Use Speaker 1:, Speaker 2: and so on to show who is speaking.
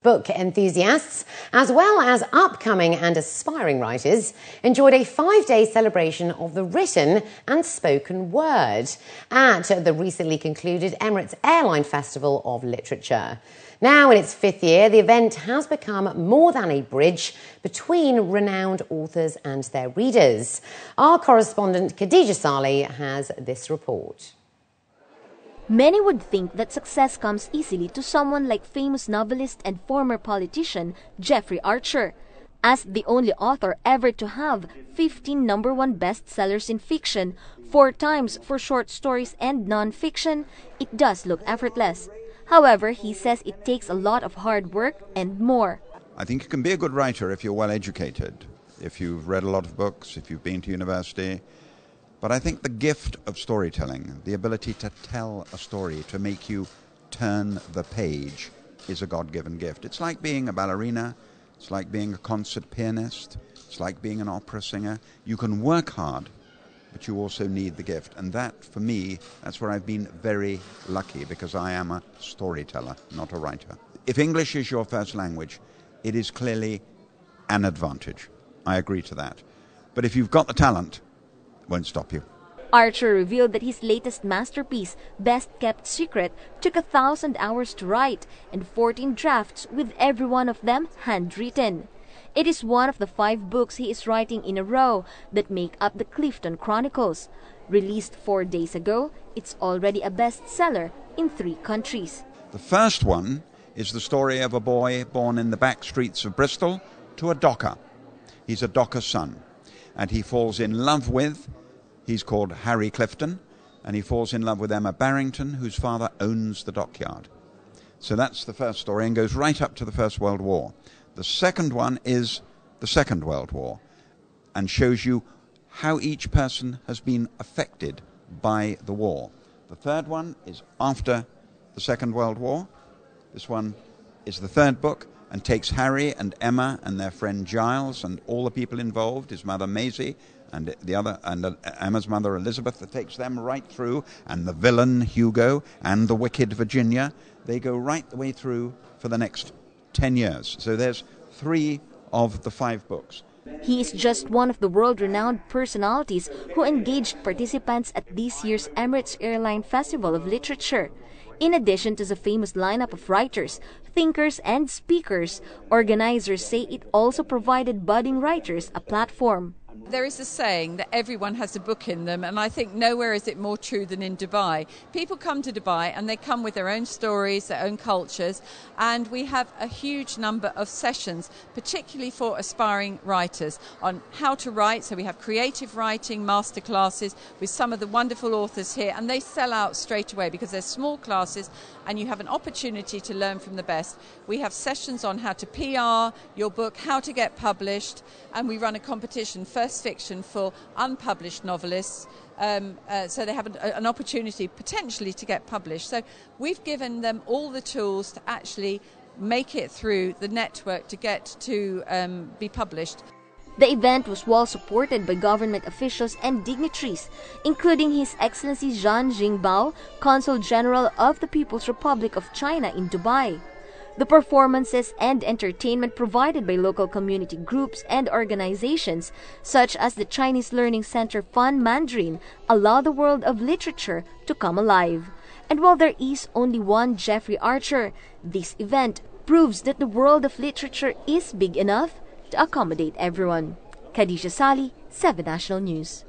Speaker 1: Book enthusiasts, as well as upcoming and aspiring writers, enjoyed a 5-day celebration of the written and spoken word at the recently concluded Emirates Airline Festival of Literature. Now, in its 5th year, the event has become more than a bridge between renowned authors and their readers. Our correspondent Khadija Saleh has this report.
Speaker 2: Many would think that success comes easily to someone like famous novelist and former politician Jeffrey Archer. As the only author ever to have 15 #1 bestsellers in fiction, 4 times for short stories and non-fiction, it does look effortless. However, he says it takes a lot of hard work and more.
Speaker 3: I think you can be a good writer if you're well educated, if you've read a lot of books, if you've been to university. But I think the gift of storytelling, the ability to tell a story, to make you turn the page, is a God-given gift. It's like being a ballerina, it's like being a concert pianist, it's like being an opera singer. You can work hard, but you also need the gift. And that, for me, that's where I've been very lucky, because I am a storyteller, not a writer. If English is your first language, it is clearly an advantage. I agree to that. But if you've got the talent, won't stop you.
Speaker 2: Archer revealed that his latest masterpiece, Best Kept Secret, took 1,000 hours to write and 14 drafts, with every one of them handwritten. It is one of the 5 books he is writing in a row that make up the Clifton Chronicles. Released 4 days ago, it's already a bestseller in 3 countries.
Speaker 3: The first one is the story of a boy born in the back streets of Bristol to a docker. He's a docker's son, and he falls in love with, he's called Harry Clifton, and he falls in love with Emma Barrington, whose father owns the dockyard. So that's the first story, and goes right up to the First World War. The second one is the Second World War, and shows you how each person has been affected by the war. The third one is after the Second World War. This one is the third book, and takes Harry and Emma and their friend Giles and all the people involved, his mother Maisie and Emma's mother Elizabeth, that takes them right through, and the villain Hugo and the wicked Virginia. They go right the way through for the next 10 years. So there's 3 of the 5 books.
Speaker 2: He is just one of the world-renowned personalities who engaged participants at this year's Emirates Airline Festival of Literature. In addition to the famous lineup of writers, thinkers, and speakers, organizers say it also provided budding writers a platform.
Speaker 4: There is a saying that everyone has a book in them, and I think nowhere is it more true than in Dubai. People come to Dubai and they come with their own stories, their own cultures, and we have a huge number of sessions, particularly for aspiring writers, on how to write. So we have creative writing masterclasses with some of the wonderful authors here, and they sell out straight away because they're small classes and you have an opportunity to learn from the best. We have sessions on how to PR your book, how to get published, and we run a competition, First Fiction, for unpublished novelists, so they have an opportunity potentially to get published. So we've given them all the tools to actually make it through the network to get to be published.
Speaker 2: The event was well supported by government officials and dignitaries, including His Excellency Zhang Jingbao, Consul General of the People's Republic of China in Dubai. The performances and entertainment provided by local community groups and organizations, such as the Chinese Learning Center Fun Mandarin, allow the world of literature to come alive. And while there is only one Jeffrey Archer, this event proves that the world of literature is big enough to accommodate everyone. Khadija Saleh, 7 National News.